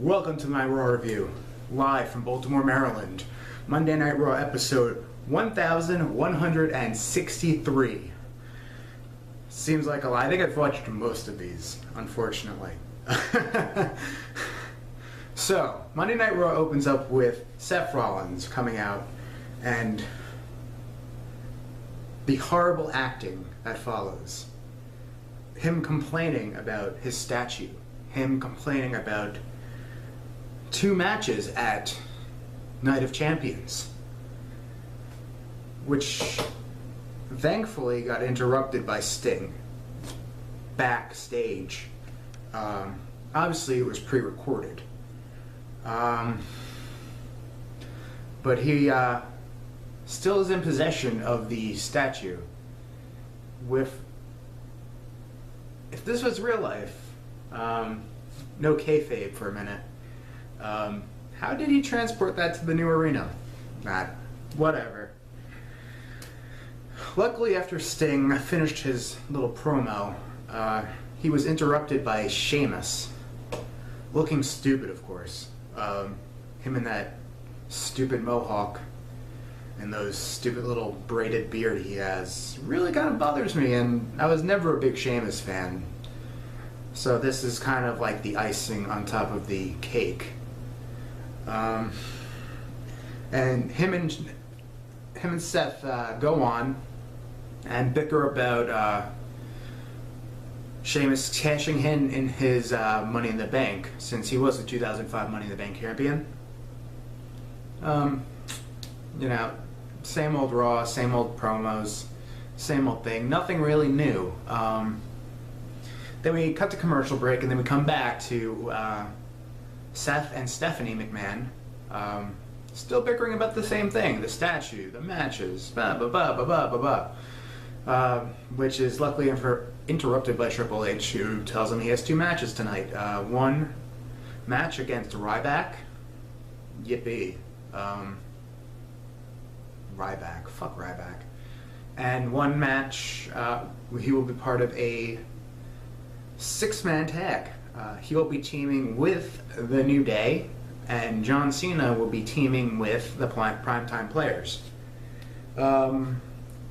Welcome to my Raw review, live from Baltimore, Maryland. Monday Night Raw episode 1163. Seems like a lot. I think I've watched most of these, unfortunately. So, Monday Night Raw opens up with Seth Rollins coming out and the horrible acting that follows. Him complaining about his statue. Him complaining about 2 matches at Night of Champions, which thankfully got interrupted by Sting backstage. Obviously it was pre-recorded, but he still is in possession of the statue. If this was real life, no kayfabe for a minute, how did he transport that to the new arena? Whatever. Luckily, after Sting finished his little promo, he was interrupted by Sheamus, looking stupid, of course. Him and that stupid mohawk and those stupid little braided beard he has really kind of bothers me, and I was never a big Sheamus fan. So this is kind of like the icing on top of the cake. And him and Seth go on and bicker about Sheamus cashing in his Money in the Bank, since he was the 2005 Money in the Bank champion. You know, same old Raw, same old promos, same old thing. Nothing really new. Then we cut to commercial break, and then we come back to Seth and Stephanie McMahon, still bickering about the same thing: the statue, the matches, which is luckily interrupted by Triple H, who tells him he has 2 matches tonight. One match against Ryback. Yippee. Ryback. Fuck Ryback. And one match, he will be part of a 6-man tag. He will be teaming with The New Day, and John Cena will be teaming with the Primetime Players.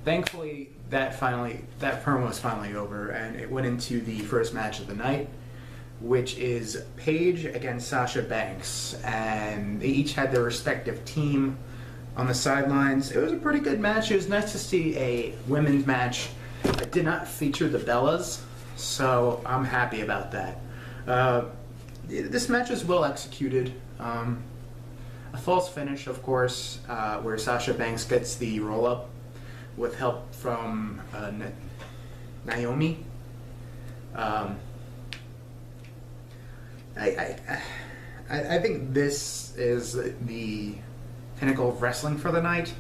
Thankfully, that promo was finally over, and it went into the first match of the night, which is Paige against Sasha Banks, and they each had their respective team on the sidelines. It was a pretty good match. It was nice to see a women's match that did not feature the Bellas, so I'm happy about that. This match was well executed. A false finish, of course, where Sasha Banks gets the roll-up with help from Naomi. I think this is the pinnacle of wrestling for the night.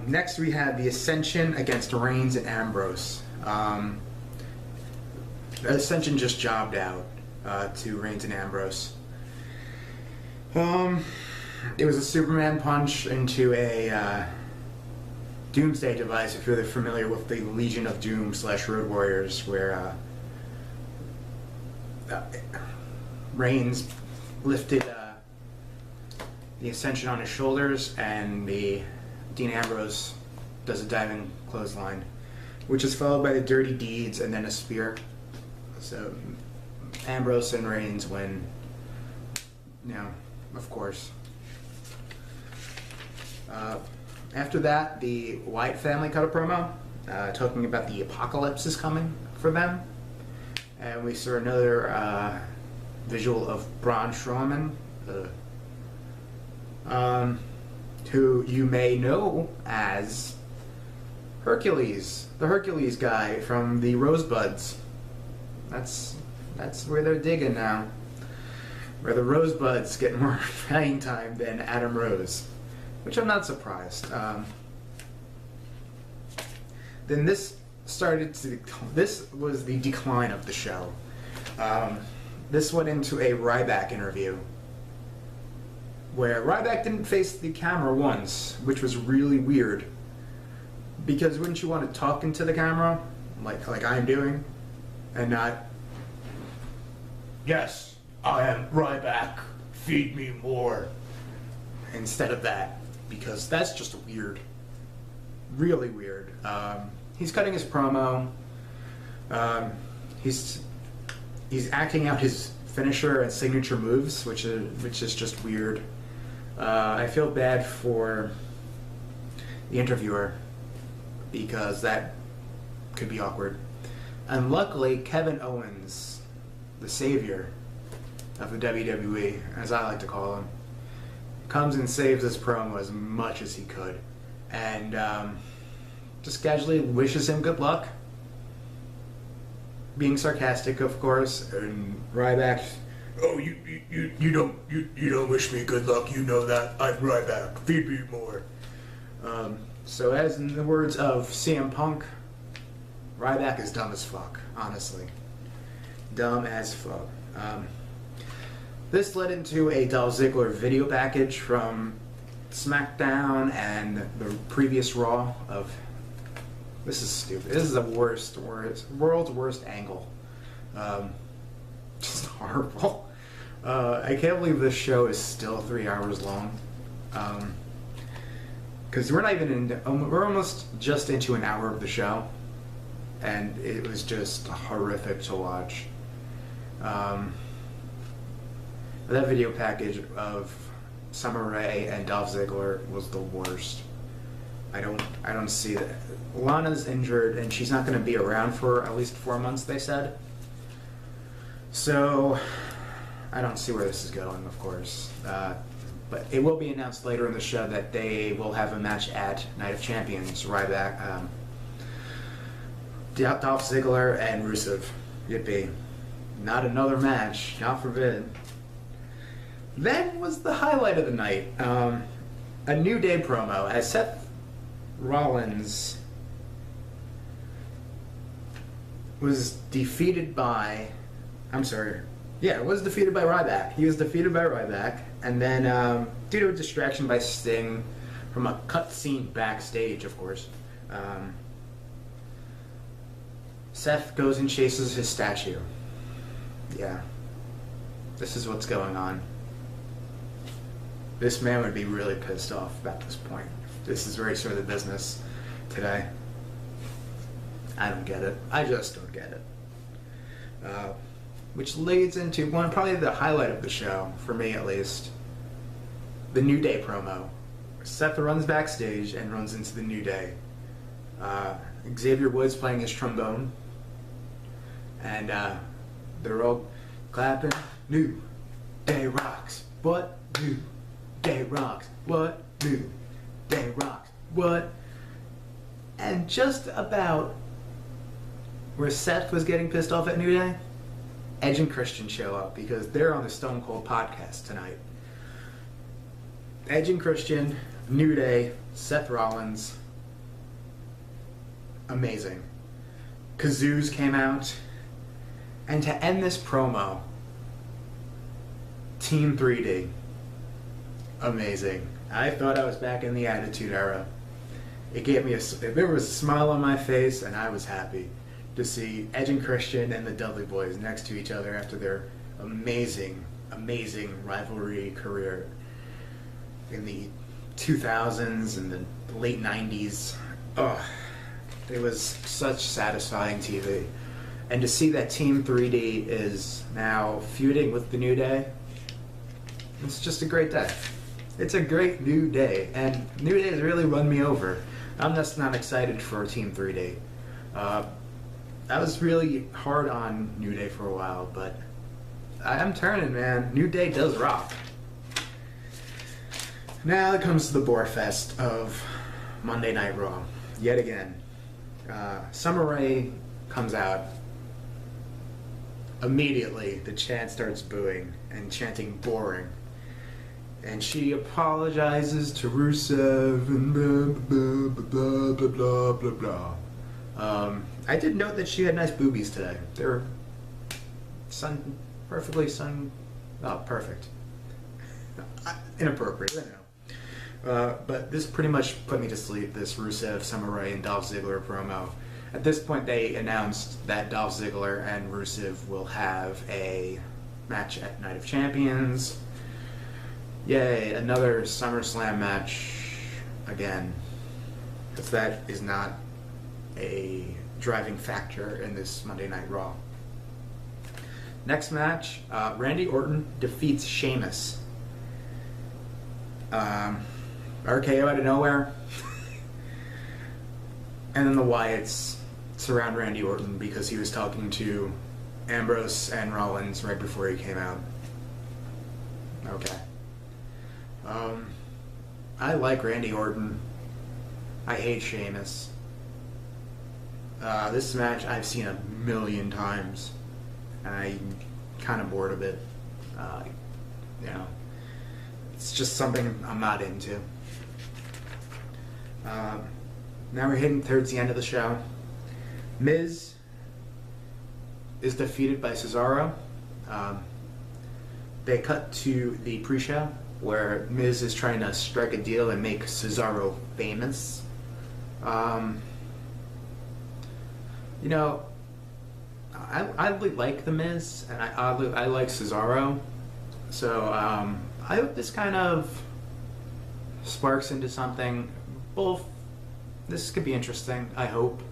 Next we had the Ascension against Reigns and Ambrose. Ascension just jobbed out to Reigns and Ambrose. It was a Superman punch into a Doomsday device, if you're familiar with the Legion of Doom / Road Warriors, where Reigns lifted the Ascension on his shoulders, and Dean Ambrose does a diving clothesline, which is followed by the Dirty Deeds and then a spear. So Ambrose and Reigns win. Of course. After that, the Wyatt family cut a promo talking about the apocalypse is coming for them, and we saw another visual of Braun Strowman, who you may know as Hercules, the Hercules guy from the Rosebuds. That's where they're digging now, where the Rosebuds get more playing time than Adam Rose, which I'm not surprised. Then this was the decline of the show. This went into a Ryback interview, where Ryback didn't face the camera once, which was really weird. Because wouldn't you want to talk into the camera, like I'm doing, and not, yes, I am Ryback, feed me more, instead of that, because that's just weird. Really weird. He's cutting his promo. He's acting out his finisher and signature moves, which is just weird. I feel bad for the interviewer because that could be awkward. And luckily, Kevin Owens, the savior of the WWE, as I like to call him, comes and saves this promo as much as he could, and just casually wishes him good luck, being sarcastic, of course. And Ryback, oh, you don't wish me good luck. You know that I'm Ryback. Feed me more. So, as in the words of CM Punk, Ryback is dumb as fuck. Honestly, dumb as fuck. This led into a Dolph Ziggler video package from SmackDown and the previous Raw of... This is stupid. This is the world's worst angle. Just horrible. I can't believe this show is still 3 hours long. Because we're not even we're almost just into an hour of the show. And it was just horrific to watch. That video package of Summer Rae and Dolph Ziggler was the worst. I don't see that. Lana's injured and she's not going to be around for at least 4 months, they said. So I don't see where this is going, of course. But it will be announced later in the show that they will have a match at Night of Champions. Ryback, Dolph Ziggler and Rusev. Yippee. Not another match. God forbid. Then was the highlight of the night. A New Day promo as Seth Rollins was defeated by... was defeated by Ryback. He was defeated by Ryback. And then, due to a distraction by Sting from a cutscene backstage, of course, Seth goes and chases his statue. Yeah. This is what's going on. This man would be really pissed off at this point. This is very sort of the business today. I don't get it. I just don't get it. Which leads into probably the highlight of the show, for me at least. The New Day promo. Seth runs backstage and runs into the New Day. Xavier Woods playing his trombone. And they're all clapping. New Day rocks. What? New Day rocks. What? New Day rocks. What? And just about where Seth was getting pissed off at New Day, Edge and Christian show up because they're on the Stone Cold podcast tonight. Edge and Christian, New Day, Seth Rollins. Amazing. Kazoos came out. And to end this promo, Team 3D. Amazing. I thought I was back in the Attitude Era. It gave me there was a smile on my face, and I was happy to see Edge and Christian and the Dudley Boys next to each other after their amazing, amazing rivalry career in the 2000s and the late 90s. Oh, it was such satisfying TV. And to see that Team 3D is now feuding with the New Day, it's just a great day. It's a great New Day, and New Day has really run me over. I'm just not excited for Team 3D. I was really hard on New Day for a while, but I'm turning, man. New Day does rock. Now it comes to the Boar Fest of Monday Night Raw. Yet again. Summer Rae comes out. Immediately, the chant starts booing and chanting boring. And she apologizes to Rusev and blah, blah, blah, blah, blah, blah, blah. I did note that she had nice boobies today. They were perfect. Inappropriate, I know. But this pretty much put me to sleep, this Rusev, Summer Rae, and Dolph Ziggler promo. At this point, they announced that Dolph Ziggler and Rusev will have a match at Night of Champions. Yay, another SummerSlam match again. Because that is not a driving factor in this Monday Night Raw. Next match, Randy Orton defeats Sheamus. RKO out of nowhere. And then the Wyatts surround Randy Orton because he was talking to Ambrose and Rollins right before he came out. Okay. I like Randy Orton. I hate Sheamus. This match I've seen a million times. I'm kind of bored of it. It's just something I'm not into. Now we're hitting towards the end of the show. Miz is defeated by Cesaro. They cut to the pre-show where Miz is trying to strike a deal and make Cesaro famous. I really like The Miz, and I like Cesaro. So I hope this kind of sparks into something. This could be interesting, I hope.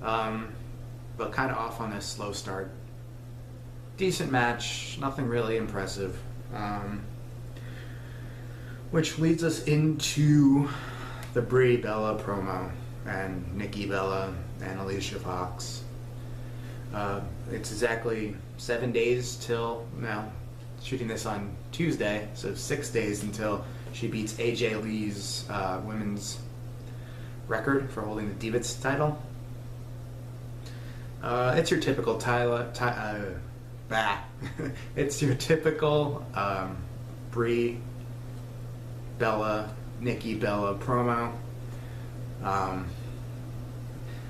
But kind of off on a slow start. Decent match, nothing really impressive. Which leads us into the Brie Bella promo and Nikki Bella and Alicia Fox. It's exactly 7 days till, shooting this on Tuesday, so 6 days until she beats AJ Lee's women's record for holding the Divas title. It's your typical it's your typical Brie Bella, Nikki Bella promo.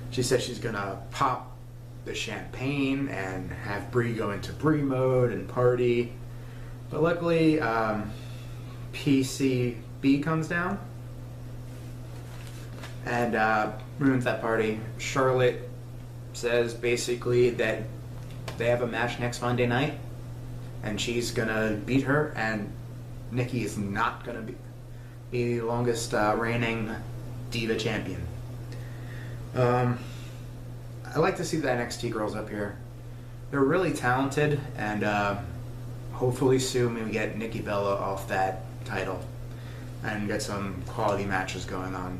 She said she's gonna pop the champagne and have Brie go into Brie mode and party. But luckily, PCB comes down and ruins that party. Charlotte says basically that they have a match next Monday night and she's gonna beat her, and Nikki is not gonna be the longest reigning Diva champion. I like to see the NXT girls up here. They're really talented, and hopefully soon we get Nikki Bella off that title and get some quality matches going on.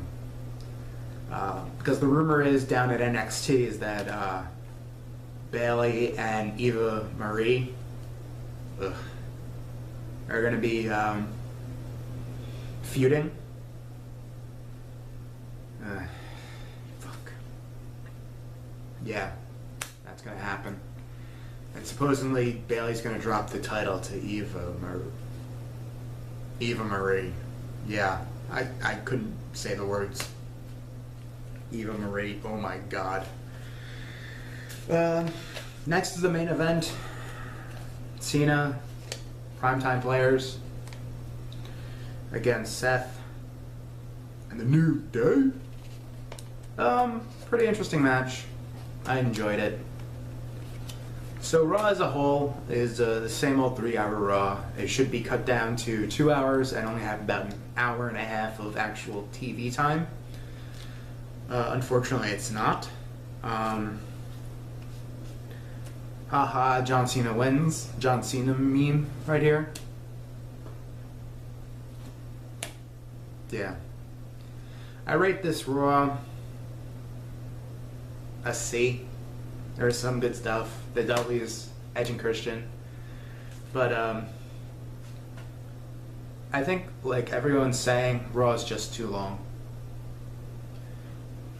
Because the rumor is down at NXT is that Bayley and Eva Marie are going to be feuding. Yeah, that's going to happen. And supposedly Bayley's going to drop the title to Eva Marie. Yeah, I couldn't say the words. Eva Marie, oh my god. Next is the main event. Cena, Primetime Players, against Seth and the New Day. Pretty interesting match. I enjoyed it. So Raw as a whole is the same old 3-hour Raw. It should be cut down to 2 hours and only have about an hour and a half of actual TV time. Unfortunately, it's not. Haha, John Cena wins. John Cena meme right here. Yeah. I rate this Raw a C. There's some good stuff. The Dudleys, Edge and Christian. But I think, like everyone's saying, Raw is just too long.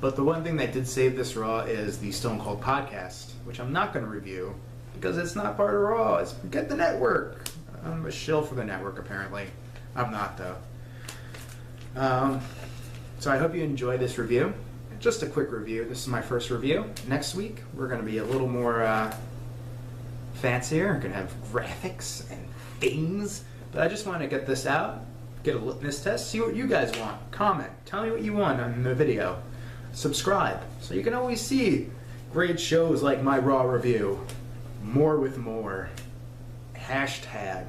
But the one thing that did save this Raw is the Stone Cold podcast, which I'm not going to review because it's not part of Raw. It's get the network. I'm a shill for the network, apparently. I'm not, though. So I hope you enjoy this review. Just a quick review. This is my first review. Next week, we're going to be a little more fancier. We're going to have graphics and things. But I just want to get this out, get a litmus test, see what you guys want. Comment. Tell me what you want on the video. Subscribe so you can always see great shows like my Raw review. More with more. hashtag.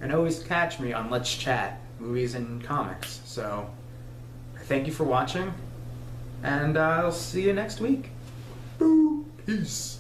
And always catch me on Let's Chat, Movies and Comics. So, thank you for watching, and I'll see you next week. Boo! Peace!